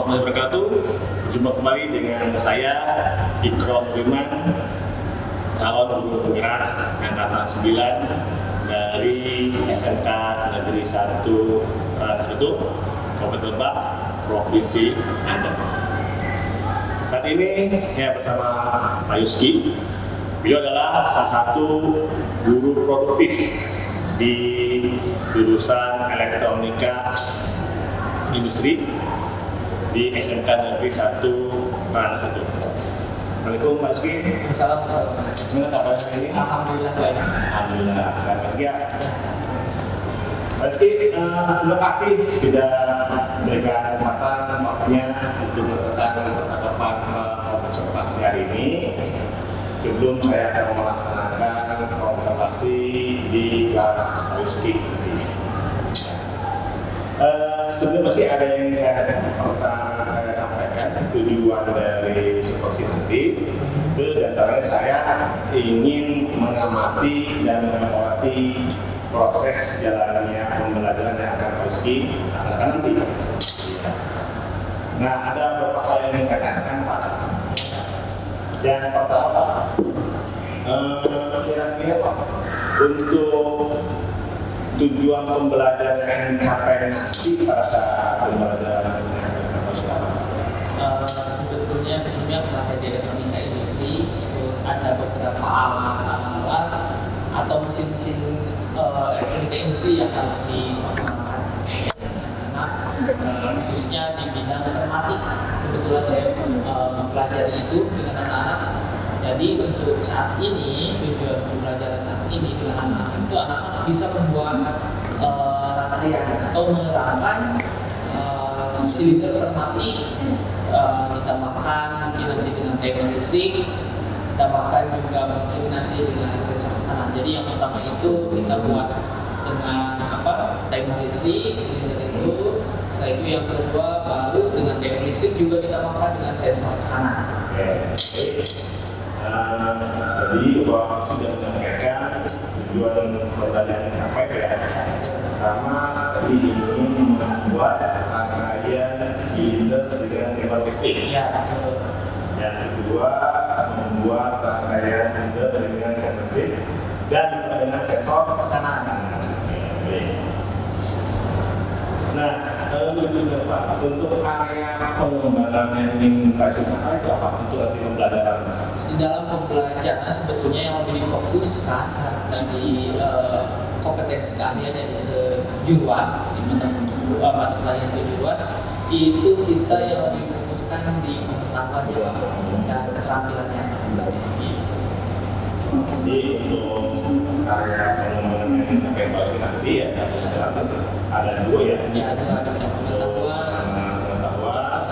warahmatullahi wabarakatuh. Berjumpa kembali dengan saya Ikrom Nuriman, calon guru penggerak angkatan 9 dari SMK Negeri 1 Rangkedo, Kabupaten Lebak, Provinsi Banten. Saat ini saya bersama Pak Yuski. Beliau adalah salah satu guru produktif di jurusan elektronika industri di SMK Negeri 1 Rangkedo. Assalamualaikum Pak Yuski. Assalamualaikum. Gimana kabarnya hari ini? Alhamdulillah baik. Alhamdulillah. Sekarang Pak Yuski ya. Pak Yuski, terima kasih sudah memberikan kesempatan waktunya untuk melaksanakan percakapan observasi hari ini. Sebelum saya akan melaksanakan observasi di kelas Pak Yuski ini. Sebelum masih ada yang saya sampaikan tujuan dari observasi nanti. Itu diantaranya saya ingin mengamati dan mengevaluasi proses jalannya pembelajaran yang akan Pak Yuski laksanakan nanti. Nah, ada beberapa hal yang saya tanyakan Pak. Yang pertama, kira-kira Pak, untuk tujuan pembelajaran yang dicapai nanti pada saat pembelajaran Sebetulnya kelas saya di elektronika industri itu ada beberapa alat-alat atau mesin-mesin elektronika industri yang harus diperkenalkan anak-anak, khususnya di bidang otomatik. Kebetulan saya mempelajari itu dengan anak-anak. Jadi untuk saat ini tujuan pembelajaran saat ini dengan anak-anak itu anak-anak bisa membuat rangkaian atau merangkai silinder otomatik, ditambahkan mungkin nanti dengan teknologi listrik, ditambahkan juga mungkin nanti dengan sensor tekanan. Jadi yang pertama itu kita buat dengan teknologi listrik silinder itu. Setelah itu yang kedua baru dengan teknologi listrik juga ditambahkan dengan sensor tekanan. Tadi Bapak sudah menyampaikan tujuan pembelajaran dicapai ya. Pertama tadi ingin membuat rangkaian silinder dengan teknologi listrik. Ya. Yang kedua membuat rangkaian silinder dengan teknologi listrik dan dengan sensor tekanan. Nah, berikutnya Pak, untuk area pengembangan yang ingin Pak Yuski capai itu apa untuk nanti pembelajaran? Di dalam pembelajaran sebetulnya yang lebih difokuskan dari kompetensi keahlian dan kejuruan di mata pelajaran kejuruan itu kita yang lebih difokuskan di pengetahuannya dan keterampilannya. Jadi untuk area pengembangan yang dicapai Pak Yuski nanti ya, ada dua ya. Ya ada pengetahuan,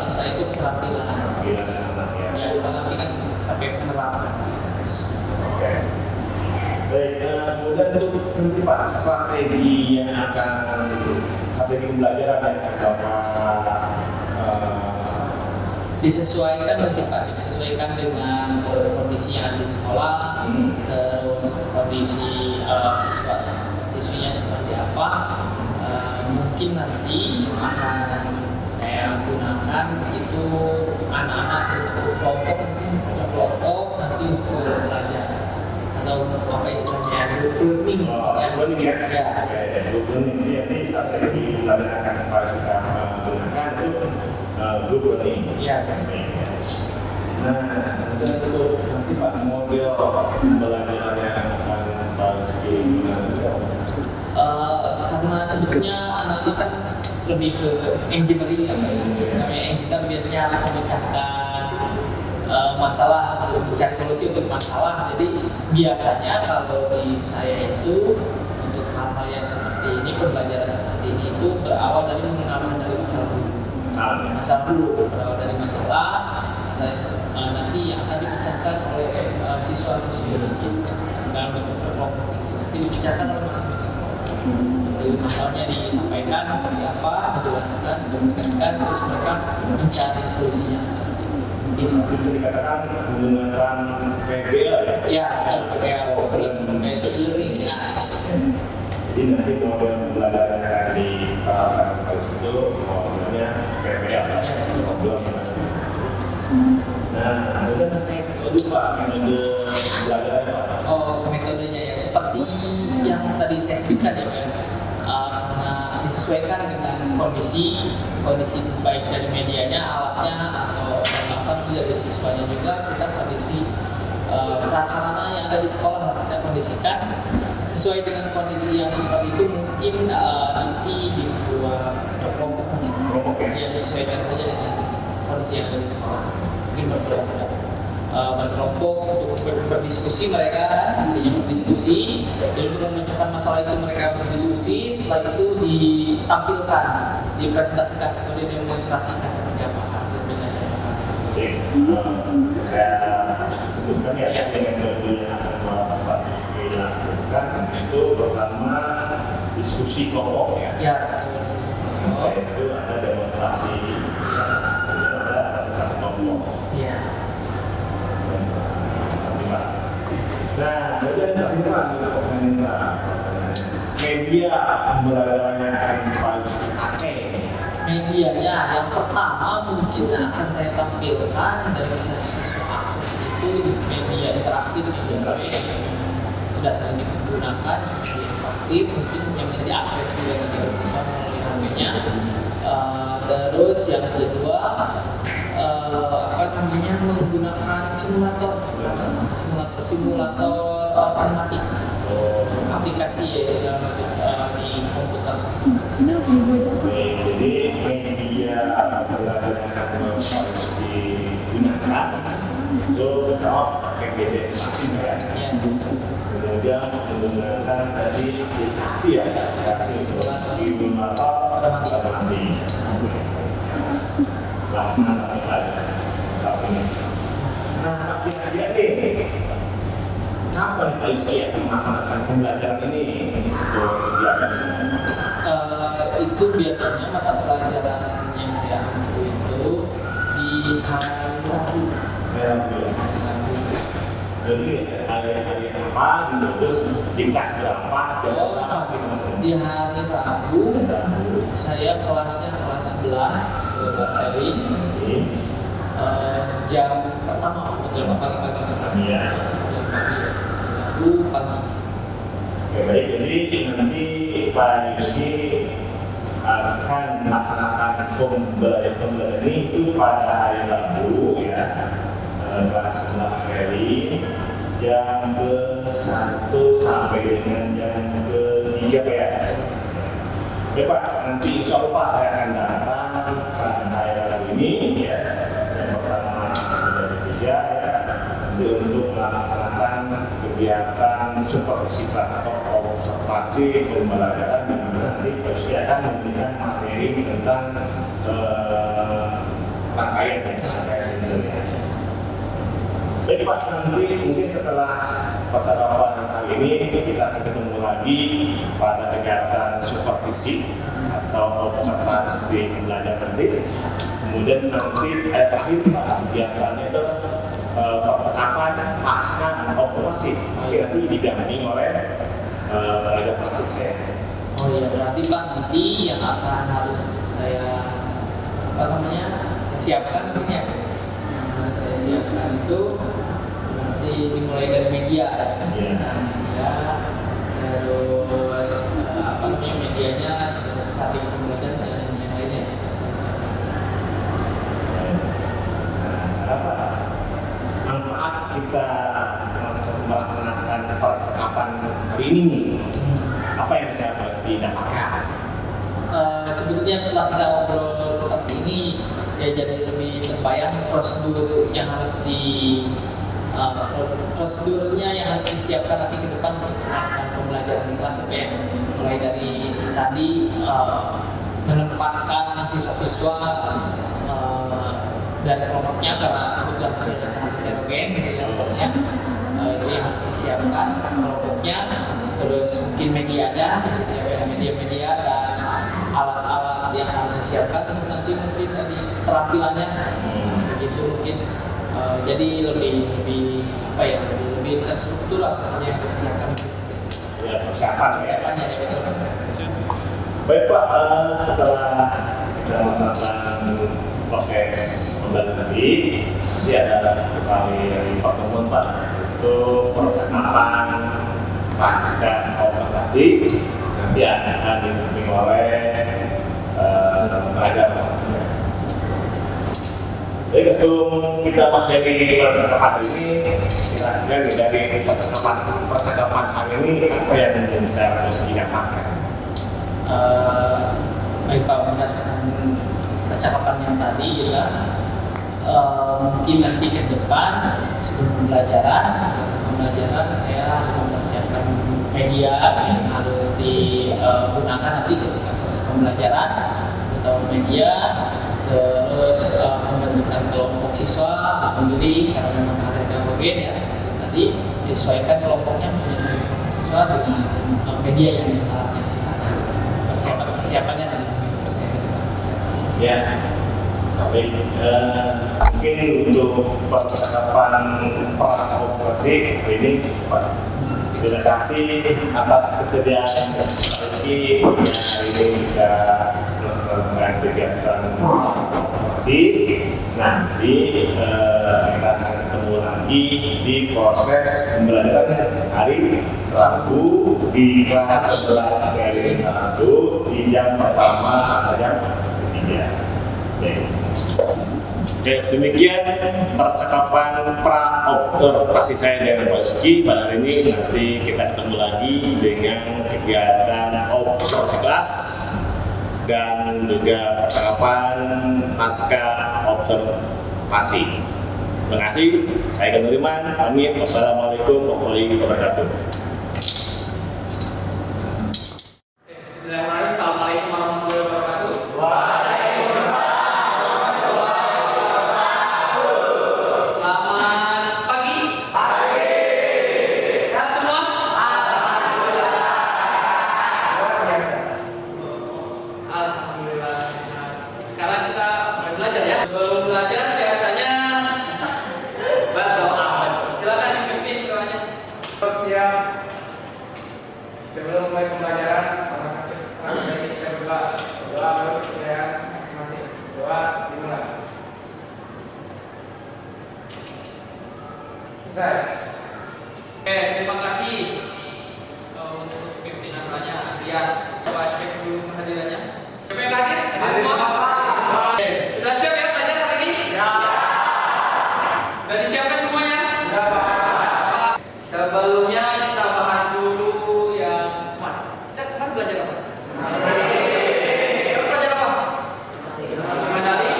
setelah itu keterampilan. Ya nanti kan sampai penerapan. Oke. Baik, kemudian untuk nanti Pak strategi yang akan strategi pembelajaran yang Bapak disesuaikan nanti Pak, disesuaikan dengan kondisi yang ada di sekolah, terus kondisi siswinya seperti apa. Mungkin nanti akan saya gunakan itu anak-anak untuk kelompok, mungkin kelompok nanti untuk belajar atau apa istilahnya group learning group learning ini strategi pembelajaran akan Pak kita gunakan itu group learning. Ya. Nah, dan untuk nanti Pak model pembelajaran yang akan Pak gunakan karena sebetulnya anak-anak kan lebih ke engineering, namanya engineer biasanya harus memecahkan masalah, untuk mencari solusi untuk masalah. Jadi biasanya kalau di saya itu untuk hal-hal yang seperti ini, pembelajaran seperti ini itu berawal dari mengenalkan dari masalah dulu, berawal dari masalah nanti yang akan dipecahkan oleh siswa-siswi ini dalam bentuk kelompok itu nanti dipecahkan oleh masing-masing kelompok. Seperti masalahnya disampaikan seperti apa, dijelaskan, dikomunikasikan, terus mereka mencari solusinya. Ini bisa dikatakan menggunakan PBL ya? Ya, PBL, sering. Jadi nanti model pembelajaran yang diterapkan pada situ modelnya PBL. Ya, betul. Pak metode belajarnya Pak? Oh, metodenya ya seperti yang tadi saya sebutkan ya Pak. Karena disesuaikan dengan kondisi baik dari medianya, alatnya atau apa dari siswanya juga, kita kondisi prasarana yang ada di sekolah harus kita kondisikan sesuai dengan kondisi yang seperti itu. Mungkin nanti dibuat kelompok ya, disesuaikan saja dengan kondisi yang ada di sekolah. Mungkin berkelompok untuk berdiskusi mereka, intinya berdiskusi. Jadi untuk memecahkan masalah itu mereka berdiskusi, setelah itu ditampilkan, dipresentasikan, kemudian demonstrasikan seperti apa hasil penyelesaian masalahnya. Oke, saya sebutkan ya dengan metode yang akan Bapak lakukan itu pertama diskusi kelompok ya. Ya, betul. Setelah itu ada demonstrasi, ada presentasi kelompok. Iya. Nah, kemudian terakhir Pak, media pembelajaran yang akan paling dipakai. Medianya yang pertama mungkin akan saya tampilkan dan bisa siswa akses itu di media interaktif, media sudah sering digunakan, interaktif mungkin yang bisa diakses juga nanti oleh siswa melalui HP-nya. Terus yang kedua menggunakan simulator matematik, aplikasi ya dalam di komputer. Jadi media pembelajaran yang harus digunakan itu pakai media masing ya. Kemudian menggunakan tadi aplikasi ya, aplikasi simulator matematik. Nah, kira-kira nih, kapan Pak Rizky akan melaksanakan pembelajaran ini untuk kegiatan? Itu biasanya mata pelajaran yang saya ambil itu di hari Rabu. Jadi hari apa gitu, terus di kelas berapa, jam berapa gitu maksudnya? Di hari Rabu, saya kelasnya kelas 11 hari. Jam pertama, betul pagi-pagi. Iya. Rabu pagi. Oke, baik, jadi nanti Pak Rizky akan melaksanakan pembelajaran ini itu pada hari Rabu ya, kelas 11 hari, jam ke-1 sampai dengan jam ke-3 Pak ya. Ya Pak, nanti insya Allah Pak saya akan datang pada hari Rabu ini ya, yang pertama sampai jam ke-3 ya, untuk melaksanakan kegiatan supervisi kelas atau observasi pembelajaran yang nanti pasti akan memberikan materi tentang rangkaian hasilnya. Baik Pak, nanti mungkin setelah percakapan kali ini kita akan ketemu lagi pada kegiatan supervisi atau observasi pembelajaran nanti. Kemudian nanti ada terakhir Pak, kegiatannya itu percakapan pasca observasi. Nanti didampingi oleh pelajar praktik saya. Oh iya, berarti Pak nanti yang akan harus saya saya siapkan ya. Saya siapkan itu nanti dimulai dari media ya. Media, terus medianya, terus strategi pembelajaran dan yang lainnya saya siapkan. Nah, sekarang Pak, manfaat kita melaksanakan percakapan hari ini nih, apa yang bisa harus didapatkan? Sebetulnya setelah kita ngobrol seperti ini ya jadi lebih terbayang prosedurnya yang harus disiapkan nanti ke depan untuk melakukan pembelajaran di kelas ya. Mulai dari tadi menempatkan siswa-siswa dari kelompoknya karena kebetulan siswanya sangat heterogen gitu ya, maksudnya itu yang harus disiapkan kelompoknya, terus mungkin medianya gitu ya, media-media dan alat-alat yang harus disiapkan untuk nanti mungkin di keterampilannya begitu mungkin jadi lebih terstruktur lah misalnya yang disiapkan Ya, persiapannya ya betul. Baik Pak, setelah kita melaksanakan proses kembali nanti ada satu kali pertemuan Pak untuk percakapan pasca observasi, nanti akan didampingi oleh pengajar. Jadi sebelum kita mengakhiri percakapan ini, kira-kira dari percakapan hari ini apa yang bisa harus didapatkan? Baik Pak, berdasarkan percakapan yang tadi ya, mungkin nanti ke depan sebelum pembelajaran saya harus mempersiapkan media yang harus digunakan nanti ketika proses pembelajaran atau media. Terus pembentukan kelompok siswa harus memilih karena memang sangat heterogen ya, seperti tadi disesuaikan kelompoknya menyesuaikan kelompok siswa dengan media yang alatnya di sana. Persiapannya nanti. Ya, baik. Mungkin untuk percakapan pra-observasi hari ini, Pak, terima kasih atas kesediaan Pak Rizky yang hari ini bisa melakukan kegiatan observasi. Nanti kita akan ketemu lagi di proses pembelajaran hari Rabu di kelas 11 dari 1 di jam pertama atau jam ketiga. Oke, demikian percakapan pra-observasi saya dengan Pak Rizky pada hari ini. Nanti kita ketemu lagi dengan kegiatan observasi kelas dan juga percakapan pasca observasi. Terima kasih. Saya Ganur Iman, pamit. Wassalamualaikum warahmatullahi wabarakatuh. Bismillahirrahmanirrahim. Assalamualaikum warahmatullahi wabarakatuh. Sebelum mulai pembelajaran, kita berdoa masing-masing. Doa dimulai. Selesai. Oke, terima kasih untuk pimpinan banyak Adrian. Coba cek dulu kehadirannya. Siapa yang hadir? Hadir semua? Oke, sudah siap ya belajar hari ini? Ya. Sudah disiapkan semuanya? Ya. Sebelumnya kita bahas dulu yang kemarin. Kita kemarin belajar apa? Kita belajar apa? Medali.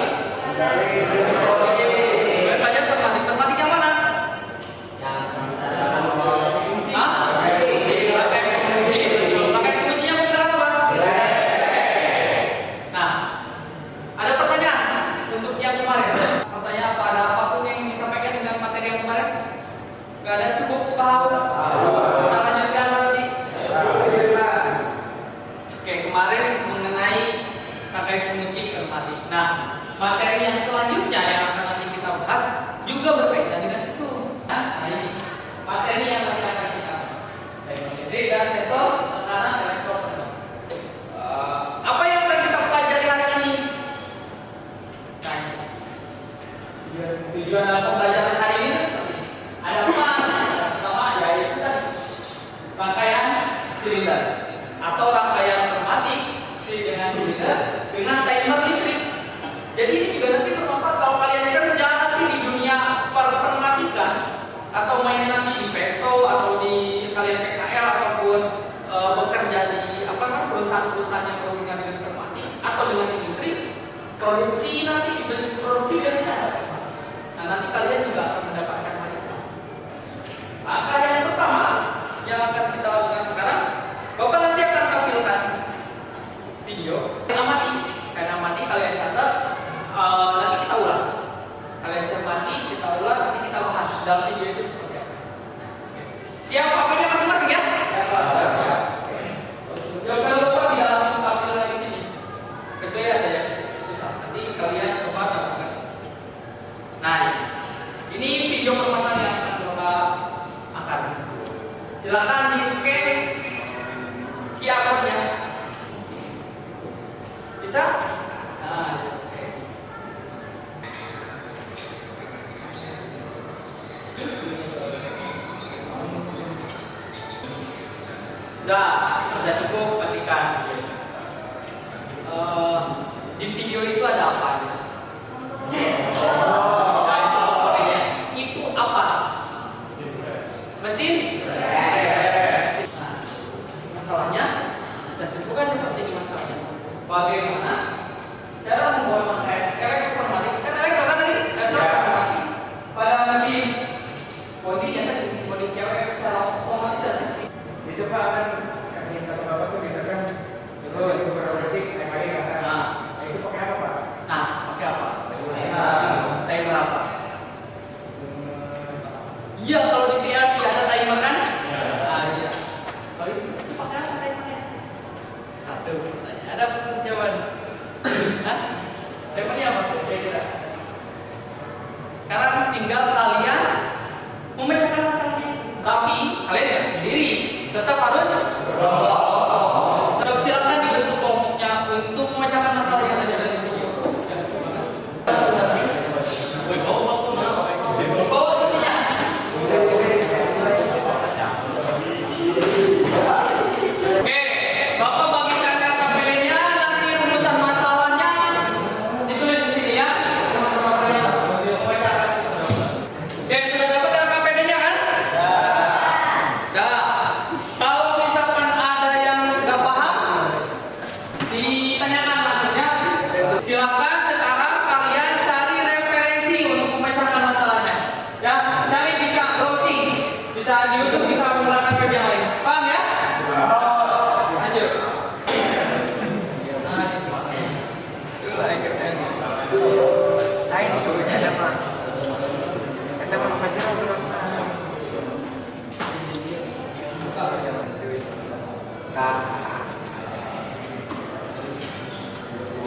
Kemudian belajar tematik. Tematik yang mana? Gak ada cukup paham. Kita lanjutkan nanti. Oke, kemarin mengenai pakai penguji tematik. Nah, materi yang selanjutnya yang akan nanti kita bahas juga berkaitan dengan itu. Nah, ini materi yang nanti akan kita baik listrik dan sensor tekanan elektron. Apa yang akan kita pelajari hari ini? Nah, tujuan dalam pembelajaran hari ini seperti ini. Ada pertama yaitu rangkaian silinder atau rangkaian pneumatik dengan silinder dengan timer listrik. Jadi ini juga nanti bermanfaat kalau kalian kerja nanti di dunia pneumatikan atau mainan nanti di Pesto atau di kalian PKL ataupun bekerja di perusahaan-perusahaan yang berhubungan dengan pneumatik atau dengan industri produksi nanti produksi biasanya ada. Nah nanti kalian juga akan mendapatkan hal itu. Langkah yang pertama yang akan kita lakukan sekarang, Bapak nanti akan tampilkan video. Kalian amati, kalian catat, nanti kita ulas. Kalian cermati, kita ulas, nanti kita bahas dalam video itu seperti apa. Siap apanya masing-masing ya? Siap. Jangan lupa dia langsung tampil di sini. Kecuali ada yang susah. Nanti kalian coba tampilkan. Nah, ini video permasalahan yang akan Bapak angkat. Silakan di scan QR code-nya. Bisa? Nah, oke. Sudah cukup ketikkan. Di video itu ada apa? Itu apa? Mesin? Nah, masalahnya, bukan seperti ini masalahnya. Bagaimana cara membawa elektronik pada mesin body yang tadi mesin body cewek secara otomatis ada. Itu Pak akan kami minta ke Bapak tuh misalkan terus beberapa detik naik lagi ke atas. Nah, Itu pakai apa Pak? nah, pakai apa? Timer apa? Iya, kalau di PLC ada timer kan? Nah, iya. Kalau itu pakai apa timernya? Aduh, ada jawaban. Hah? Timernya apa? Kira-kira. Sekarang tinggal kalian memecahkan masalahnya. Tapi kalian jangan sendiri, tetap harus tetap silakan dibentuk kelompoknya untuk memecahkan masalah yang ada di video. Oh, intinya. Oke, Bapak bagikan KPD-nya, nanti rumusan masalahnya ditulis di sini ya. Oke, sudah dapat KPD-nya kan? Nah, kalau misalkan ada yang nggak paham, ditanyakan maksudnya. Silakan sekarang kalian cari referensi untuk memecahkan masalahnya. Ya, cari bisa browsing, bisa di YouTube, bisa menggunakan web yang lain. Paham ya? Lanjut. Lain itu ada Pak. Kita mau ngajar belum?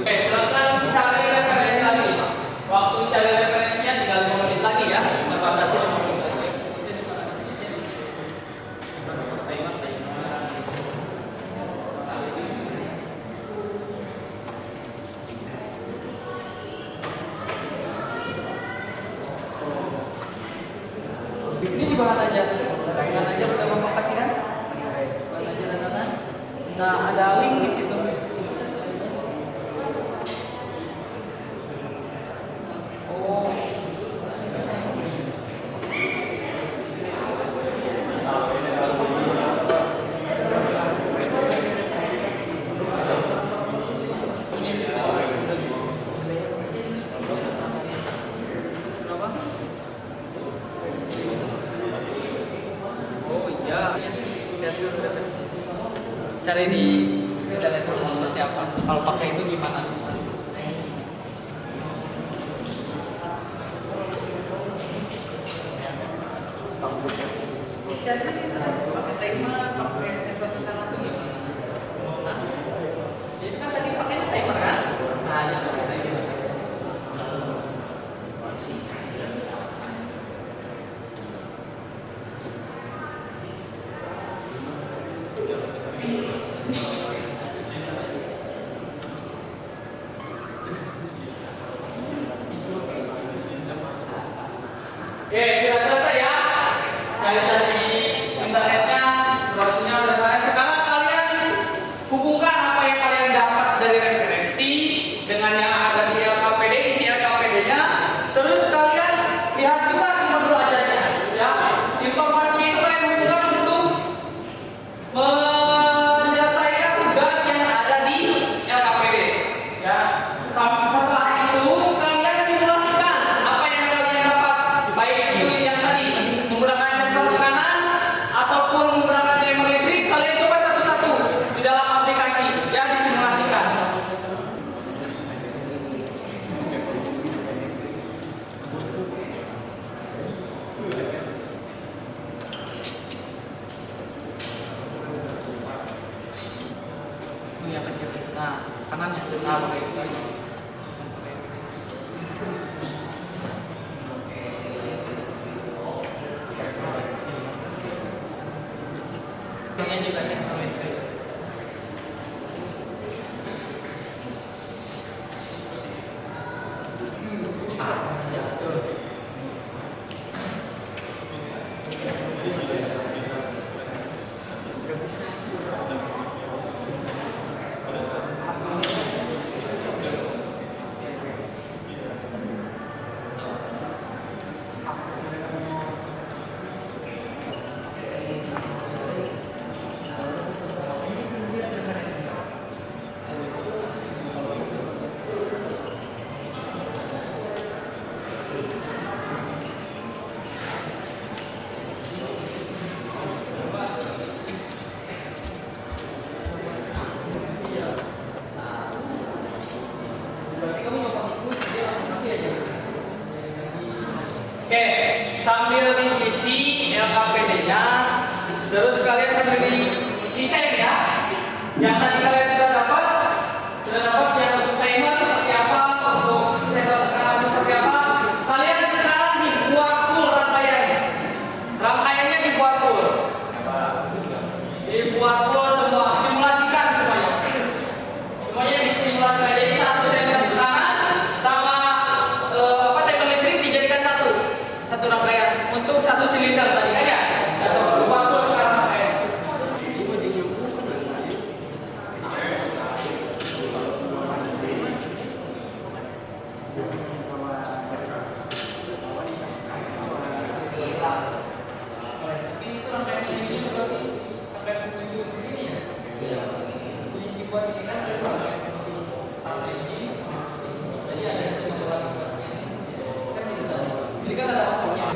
Oke, silakan cari referensi lagi. Waktu cari referensinya tinggal 5 menit lagi ya. Terbatasi 5 menit lagi. Ini di bahan aja. Bahan aja sudah Bapak kasih kan? Bahan aja dan nah, ada link di situ. Oh. Berapa? Oh iya. Lihat dulu referensi. Cari di internet itu seperti apa. Kalau pakai itu gimana? Cari di internet pakai timer, pakai sensor tekanan itu gimana? Hah? Itu kan tadi pakai timer kan? Nah, ya pakai timer. Oke, sudah selesai ya. Cari dari internetnya, browsingnya sudah selesai. Sekarang kalian hubungkan apa yang kalian dapat dari referensi dengan yang ada di LKPD, isi LKPD-nya. Terus kalian lihat juga di modul ajarnya. Ya, informasi itu kalian hubungkan untuk menyelesaikan tugas yang ada di LKPD. Ya, setelah itu kalian simulasikan apa yang kalian dapat, baik itu yang tadi menggunakan sensor tekanan ataupun menggunakan timer listrik. Kalian coba satu-satu di dalam aplikasi, ya disimulasikan satu-satu. Ini yang kecil. Nah, kanannya nah, pakai itu aja. Ini juga sensor listrik. Ya, betul. Udah bisa. Yang tadi kalian sudah dapat yang untuk timer seperti apa, untuk sensor tekanan seperti apa. Kalian sekarang dibuat full rangkaiannya. Rangkaiannya dibuat full. Dibuat full semua, simulasikan semuanya. Semuanya disimulasikan. Jadi satu sensor tekanan sama timer listrik dijadikan satu rangkaian untuk satu silinder tadi kan ya. Buat full sekarang rangkaian. Ini itu rangkaian ini seperti rangkaian menuju ini ya. Dibuat ini kan ada dua rangkaian start engine. Jadi ada satu motor kan gitu. Jadi kan ada motornya.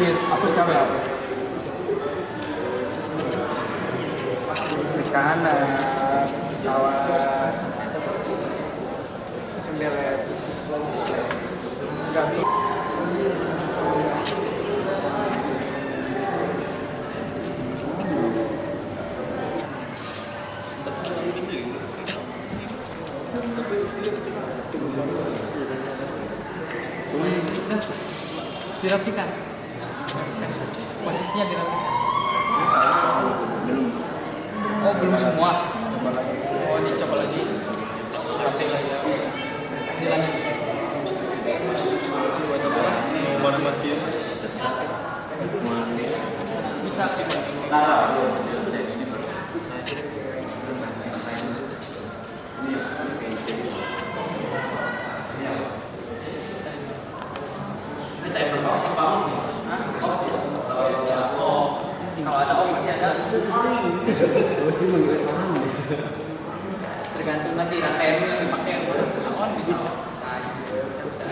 Hapus kamera. Kanan, awas, sembelet, gabi. Dirapikan. Posisinya dirapikan. Oh, belum semua. Oh, dicoba lagi. Rapin lagi. Ini lagi. Bisa. Kalau ada om masih ada. Tergantung nanti rangkaian yang dipakai yang mana. Bisa on, bisa off. Bisa.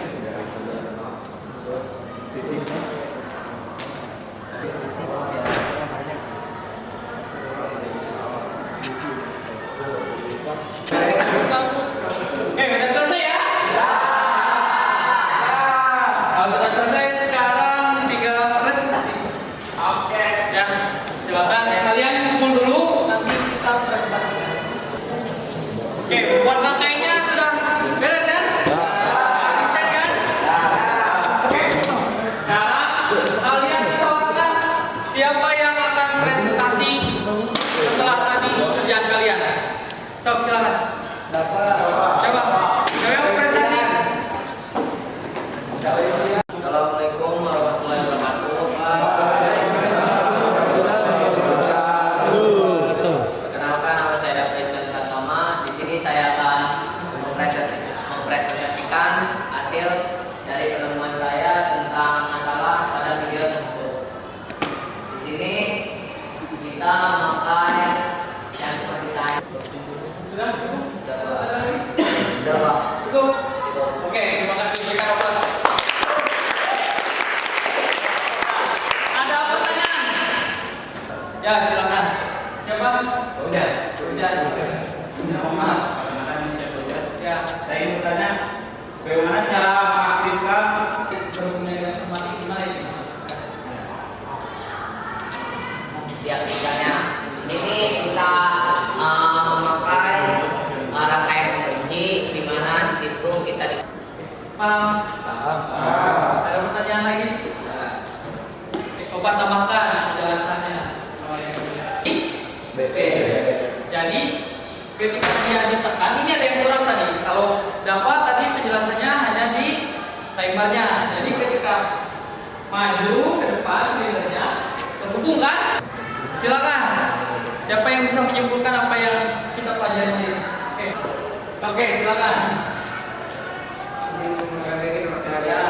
Udah selesai ya? Kalau sudah selesai, sekarang tinggal presentasi. Oke. Ya, silakan kalian kumpul dulu, nanti kita presentasikan. Oke, buat rangkaiannya sudah beres ya? Bisa kan? Oke. Sekarang kalian soalkan siapa yang akan presentasi setelah tadi kerjaan kalian. Sok, silakan. Coba yang presentasi. Assalamualaikum warahmatullahi wabarakatuh. Perkenalkan, nama saya David Ismail Pratama. Di sini saya akan mempresentasikan hasil dari penemuan saya tentang masalah pada video tersebut. Di sini kita memakai yang seperti tadi. Sudah? Sudah, Pak. Cukup? Oke, terima kasih. Berikan aplaus. Ada pertanyaan? Ya, silakan. Siapa? Udah. Muhammad. Ya. Saya ingin bertanya, bagaimana cara mengaktifkan Berhubungan dengan kembali kemarin. Ya, misalnya di sini kita memakai rangkaian pengunci, di mana di situ kita Paham? Ada pertanyaan lagi? Coba tambahkan penjelasannya. BP. Jadi ketika dia ditekan, ini ada yang kurang tadi. Kalau dapat tadi penjelasannya hanya di timernya. Jadi ketika maju ke depan silindernya terhubung kan? Silakan. Siapa yang bisa menyimpulkan apa yang kita pelajari di sini? Oke, silakan. ini masalah ya.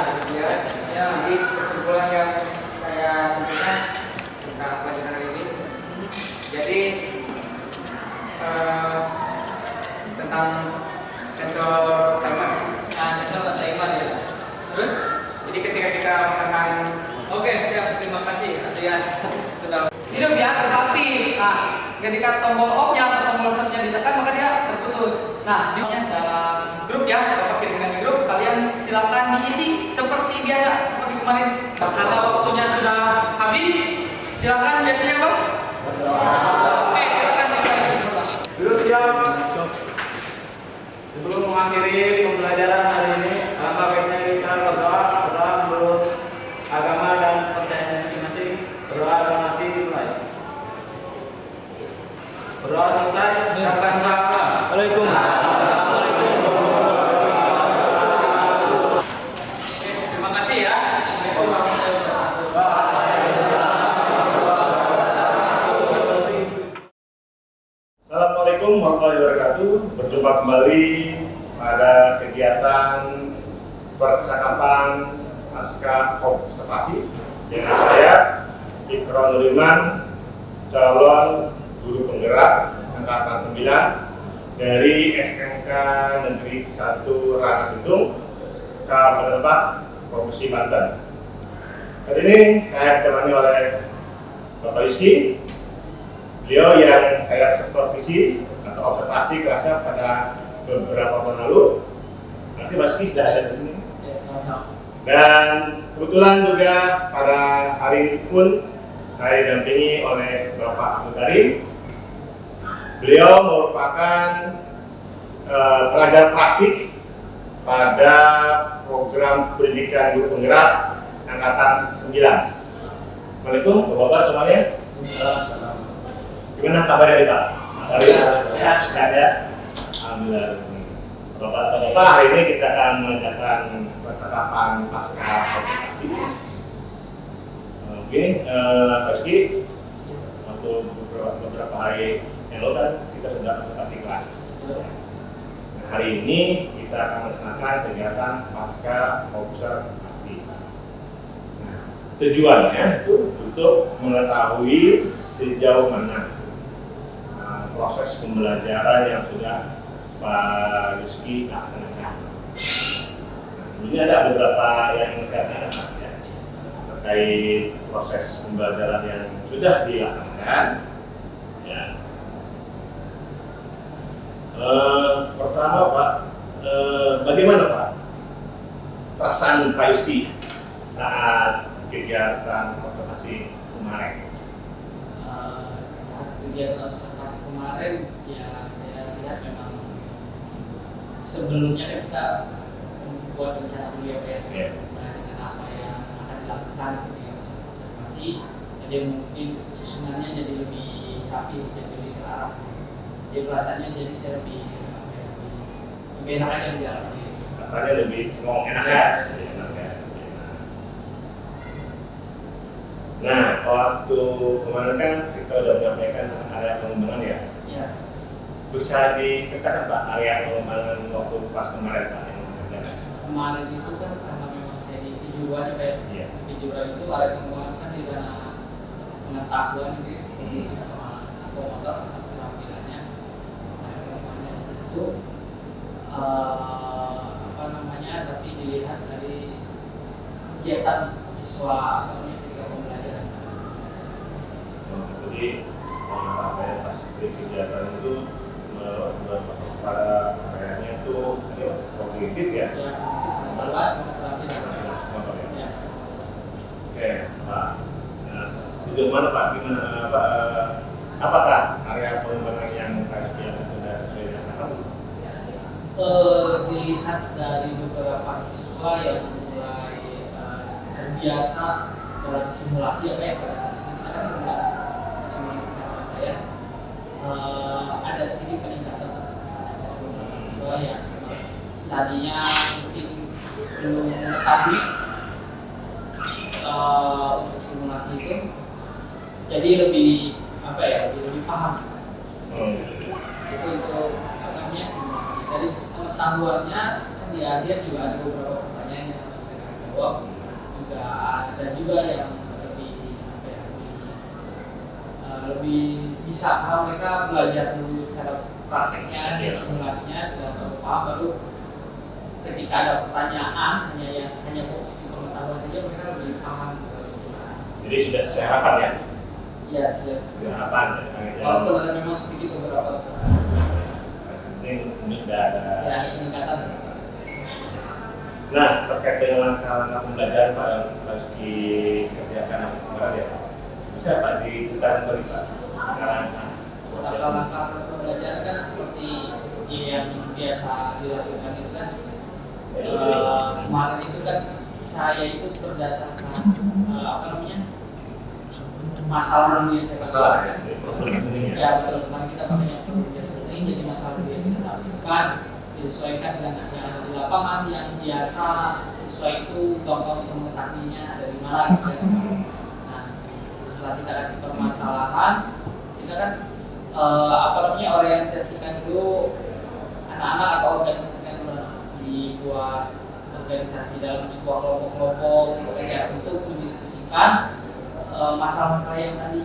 Jadi kesimpulan yang saya simpulkan tentang pelajaran hari ini. Jadi tentang sensor timer. Nah, sensor dan timer ya. Terus? Jadi ketika kita menekan Oke, siap. Terima kasih Adrian sudah hidup ya, terpakti. Nah, ketika tombol off-nya atau tombol stop-nya ditekan maka dia terputus. Nah, dalam grup ya, Bapak kirimkan di grup, kalian silakan diisi seperti biasa, seperti kemarin. Karena waktunya sudah habis, silakan biasanya Bang. Oke, silakan bisa. duduk siap. Sebelum mengakhiri pembelajaran hari ini, alangkah baiknya kita berdoa menurut agama dan percayaan masing-masing. Berdoa dalam hati dimulai. Berdoa selesai, ucapkan salam. Oke, terima kasih ya. Assalamualaikum warahmatullahi wabarakatuh. Assalamualaikum warahmatullahi wabarakatuh. Berjumpa kembali pada kegiatan percakapan pasca observasi dengan saya Ikron Nuliman, calon guru penggerak angkatan 9 dari SMK Negeri 1 Ranah Bitung, Kabupaten Lebak, Provinsi Banten. Kali ini saya ditemani oleh Bapak Rizky. Beliau yang saya supervisi atau observasi kelasnya pada beberapa tahun lalu. Nanti Mas Rizky sudah ada di sini. Ya, sama-sama. Dan kebetulan juga pada hari ini pun saya didampingi oleh Bapak Abdul Karim. Beliau merupakan pelajar praktik pada program pendidikan guru penggerak angkatan 9. Assalamualaikum Bapak semuanya. Gimana kabarnya nih Pak? Sehat. Sehat ya? Alhamdulillah. Bapak, hari ini kita akan mengadakan percakapan pasca observasi. Begini, Pak Rizky, waktu beberapa hari yang lalu kan kita sudah observasi kelas. Nah, hari ini kita akan melaksanakan kegiatan pasca observasi. Nah, tujuannya itu untuk mengetahui sejauh mana proses pembelajaran yang sudah Pak Rizky laksanakan. Nah, sebenarnya ada beberapa yang saya tanyakan ya, terkait proses pembelajaran yang sudah dilaksanakan. Ya. Pertama Pak, bagaimana Pak perasaan Pak Rizky saat kegiatan observasi kemarin? Saat kegiatan observasi kemarin, ya saya lihat memang sebelumnya kan kita membuat rencana dulu ya Pak ya, dengan apa yang akan dilakukan ketika observasi. Jadi mungkin susunannya jadi lebih rapi, jadi lebih terarah. Jadi perasaannya jadi saya lebih enak aja menjalannya. Rasanya lebih enak ya? Lebih enak ya. Nah, waktu kemarin kan kita udah menyampaikan area pengembangan ya. Ya. Bisa diceritakan Pak area pengembangan waktu pas kemarin Pak yang kerjakan? Kemarin itu kan karena memang saya di kejuruan ya Pak ya. Iya. Kejuruan itu area pengembangan kan di ranah pengetahuan gitu ya, sama psikomotor atau keterampilannya. Area pengembangannya di situ tapi dilihat dari kegiatan siswa ketika pembelajaran. Jadi sampai pas kegiatan itu pada areanya itu kognitif ya? Ya, luas keterampilan. Motor ya. Ya. Oke, Pak. Nah, sejauh mana Pak? Gimana Pak? Apakah area pengembangan yang biasa sudah sesuai dengan harapan? Dilihat dari beberapa siswa yang mulai terbiasa dalam simulasi apa ya, pada saat itu kita kan simulasi apa ya, ada sedikit peningkatan beberapa siswa yang tadinya mungkin belum mengetahui untuk simulasi itu, jadi lebih lebih paham. Itu untuk simulasi. Dari pengetahuannya kan di akhir juga ada beberapa pertanyaan yang harus kita jawab. Juga ada juga yang lebih bisa, karena mereka belajar dulu secara prakteknya, Iya. simulasinya sudah terlalu paham, baru ketika ada pertanyaan hanya fokus di pengetahuan saja mereka lebih paham. Jadi sudah sesuai harapan ya? Yes. Sesuai harapan. Walaupun ada memang sedikit beberapa Ini sudah ada. ya peningkatan. Nah, terkait dengan langkah-langkah pembelajaran Pak yang harus dikerjakan kemarin ya, bisa Pak diceritakan kembali Pak? Langkah-langkah pembelajaran kan seperti yang biasa dilakukan itu kan. Kemarin itu kan saya itu berdasarkan masalah dulu yang saya Masalah ya, katakan. problem sendiri ya. Ya betul, kemarin kita pakai yang problem sendiri, jadi masalah dulu yang kita tampilkan disesuaikan dengan yang ada di lapangan yang biasa siswa itu gampang untuk mengetahuinya dari mana gitu ya. Nah, setelah kita kasih permasalahan, kita kan orientasikan dulu anak-anak atau organisasikan dulu dibuat organisasi dalam sebuah kelompok-kelompok gitu kan ya, untuk mendiskusikan masalah-masalah yang tadi.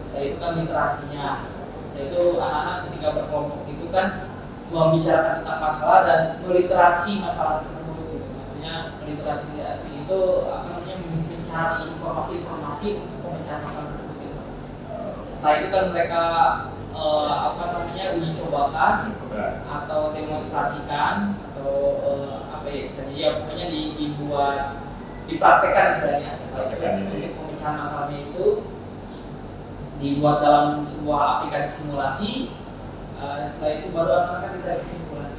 Saya itu kan literasinya, saya itu anak-anak ketika berkelompok itu kan membicarakan tentang masalah dan meliterasi masalah tersebut gitu. Maksudnya literasi itu mencari informasi-informasi untuk pemecahan masalah tersebut gitu. Setelah itu kan mereka uji cobakan atau demonstrasikan atau istilahnya pokoknya dibuat dipraktekkan istilahnya. Setelah itu untuk pemecahan masalahnya itu dibuat dalam sebuah aplikasi simulasi. Setelah itu baru anak-anak ditarik kesimpulan.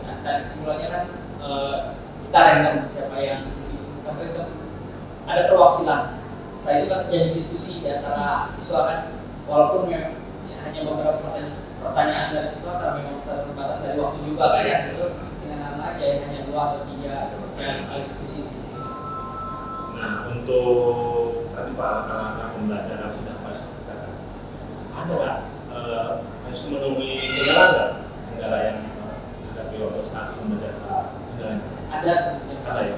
Nah, tarik kesimpulannya kan kita random siapa yang ada perwakilan. Setelah itu kan terjadi diskusi di antara siswa kan, walaupun hanya beberapa pertanyaan dari siswa karena memang terbatas dari waktu juga kan ya, itu dengan anak ya hanya 2 atau 3 yang diskusi di sini. Nah, untuk tadi Pak langkah-langkah pembelajaran sudah pasti ada nggak harus menemui kendala yang dihadapi waktu saat pembelajaran? Ada sebetulnya. Ada ya.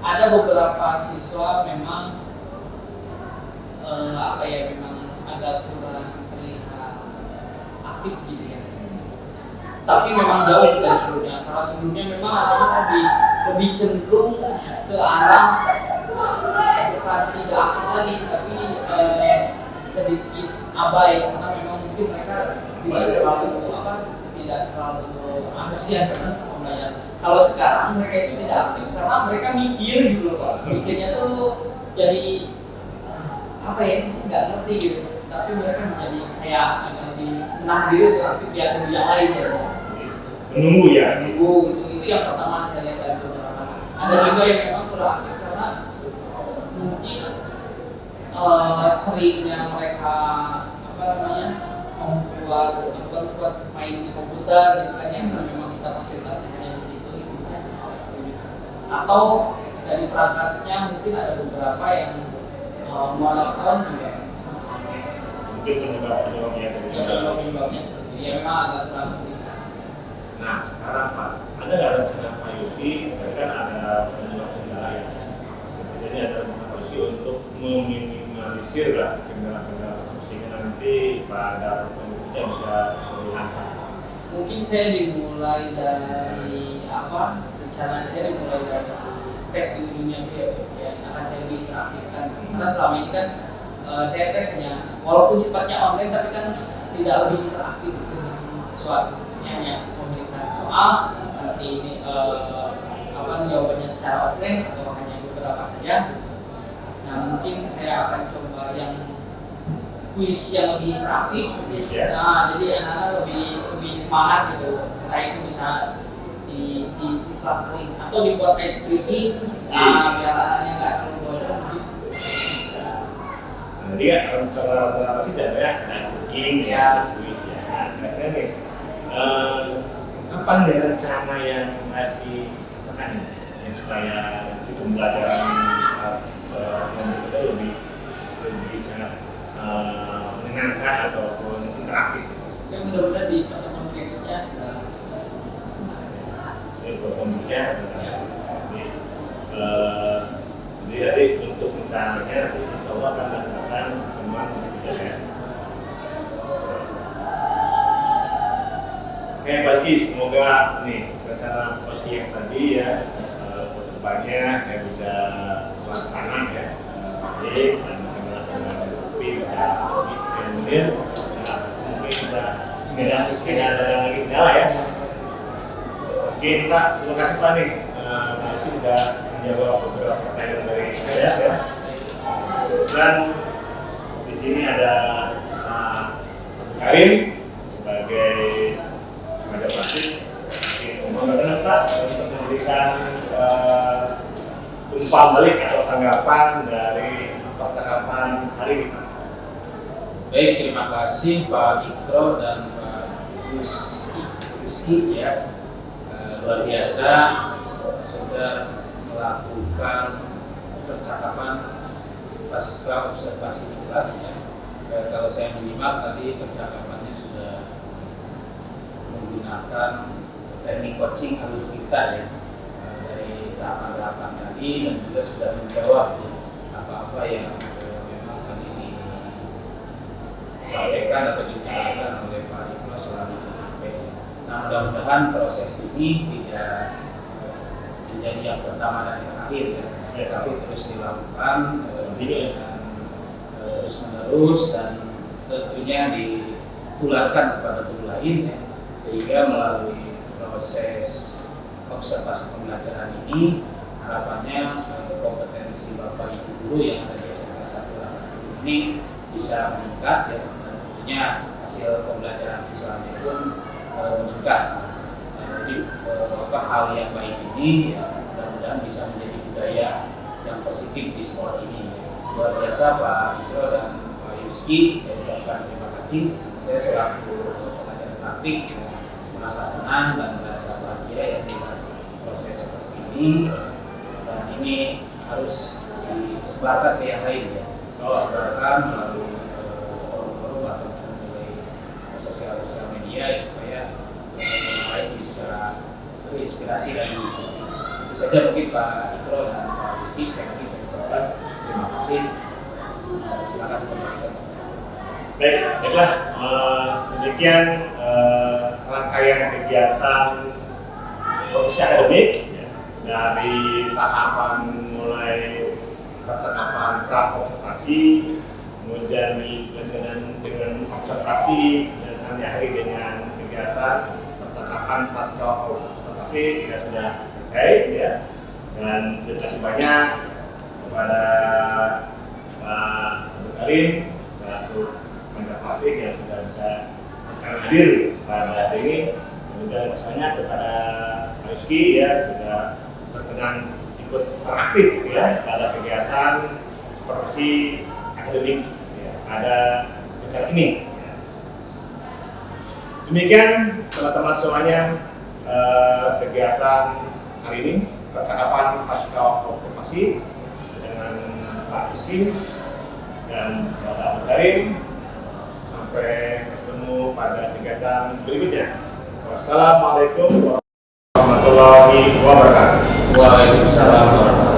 Ada beberapa siswa memang memang agak kurang terlihat aktif gitu ya. Tapi memang jauh dari sebelumnya. Karena sebelumnya memang anak-anak lebih cenderung ke arah bukan tidak aktif lagi, tapi sedikit abai karena memang mungkin mereka tidak terlalu antusias dengan pembelajaran. Kalau sekarang mereka itu tidak aktif karena mereka mikir gitu loh Pak. Mikirnya tuh jadi ini sih nggak ngerti gitu. Tapi mereka menjadi kayak agak lebih menahan diri untuk aktif di aktivitas yang lain ya. Menunggu ya. Menunggu itu yang pertama saya lihat dari beberapa. Ada juga yang memang kurang aktif karena mungkin seringnya mereka membuat main di komputer gitu kan yang memang kita fasilitasi hanya di situ gitu. Atau dari perangkatnya mungkin ada beberapa yang monoton juga. Mungkin penyebabnya seperti itu. Ya memang agak kurang sedikit. Nah, sekarang Pak, ada nggak rencana Pak Yusri? Tadi kan ada kendala ya. Setidaknya ada rencana Pak Yusri untuk meminimalisir lah kendala-kendala tersebut sehingga nanti pada pertemuan kita bisa lancar. Mungkin saya dimulai dari rencana saya dimulai dari tes di dunia yang akan saya lebih interaktifkan. Karena selama ini kan saya tesnya walaupun sifatnya online tapi kan tidak lebih interaktif dengan siswa. Biasanya hanya memberikan soal nanti ini jawabannya secara offline atau hanya beberapa saja. Nah mungkin saya akan coba yang kuis yang lebih interaktif. Nah, jadi anak-anak lebih semangat gitu. Entah itu bisa diselang-seling atau dibuat ice breaking biar anaknya nggak terlalu bosan. Dia rata-rata sih tidak ya, speaking ya, kuis ya. Nah, kira-kira nih, kapan ya rencana yang harus dirasakan ya, supaya di pembelajaran kita lebih sangat menyenangkan ataupun interaktif. Ya mudah-mudahan di pertemuan berikutnya sudah. Ini pembelajaran. Jadi untuk rencananya nanti insya Allah akan dilaksanakan pertemuan berikutnya ya. Oke, Pak Rizky, semoga nih rencana Pak Rizky yang tadi ya kedepannya yang bisa terlaksana ya baik dan teman-teman kopi bisa diambil mungkin bisa tidak ada lagi kendala ya. Oke Pak, terima kasih Pak nih. Saya sudah menjawab beberapa pertanyaan dari saya ya. Dan di sini ada Karim sebagai tenaga praktik. Mungkin Pak untuk memberikan umpan balik atau tanggapan dari percakapan hari ini. Baik, terima kasih Pak Ikro dan Pak Rizky ya. Luar biasa sudah melakukan percakapan pasca observasi di kelas ya. Kalau saya menyimak tadi percakapannya sudah menggunakan teknik coaching alur kita ya, dari tahapan-tahapan tadi, dan juga sudah menjawab ya, apa-apa yang memang kali ini disampaikan atau diutarakan oleh Pak Ikro selalu JKP. Nah, mudah-mudahan proses ini tidak menjadi yang pertama dan terakhir ya, tapi terus dilakukan dengan terus-menerus dan tentunya ditularkan kepada guru lain ya, sehingga melalui proses observasi pembelajaran ini harapannya kompetensi Bapak Ibu guru yang ada di SMK 1 Rangkas Bitung ini bisa meningkat ya, dan tentunya hasil pembelajaran siswanya pun meningkat. Jadi hal yang baik ini ya, mudah-mudahan bisa menjadi budaya yang positif di sekolah ini. Luar biasa Pak Ikro dan Pak Rizky, saya ucapkan terima kasih. Saya selaku pengajar praktik merasa senang dan merasa bahagia ya dengan proses seperti ini, dan ini harus disebarkan ke yang lain ya, disebarkan melalui forum-forum ataupun melalui sosial media ya, supaya yang lain bisa terinspirasi dan mengikuti. Itu saja mungkin Pak Ikro dan Pak Rizky. Sekali lagi saya ucapkan terima kasih. Silakan kembali. Baiklah, demikian rangkaian kegiatan profesi akademik ya, dari tahapan mulai percakapan pra-observasi, kemudian dengan observasi, dan diakhiri dengan kegiatan percakapan pasca observasi ya, sudah selesai ya. Dan terima kasih banyak kepada Pak Karim selaku tenaga praktik yang sudah bisa hadir pada hari ini, dan misalnya kepada Pak Rizky ya, sudah berkenan ikut aktif ya pada kegiatan supervisi akademik ya, pada besar ini. Demikian teman-teman semuanya kegiatan hari ini, percakapan pasca observasi dengan Pak Rizky dan Bapak Karim. Sampai ketemu pada kegiatan berikutnya. Wassalamualaikum warahmatullahi wabarakatuh. Waalaikumsalam warahmatullahi wabarakatuh.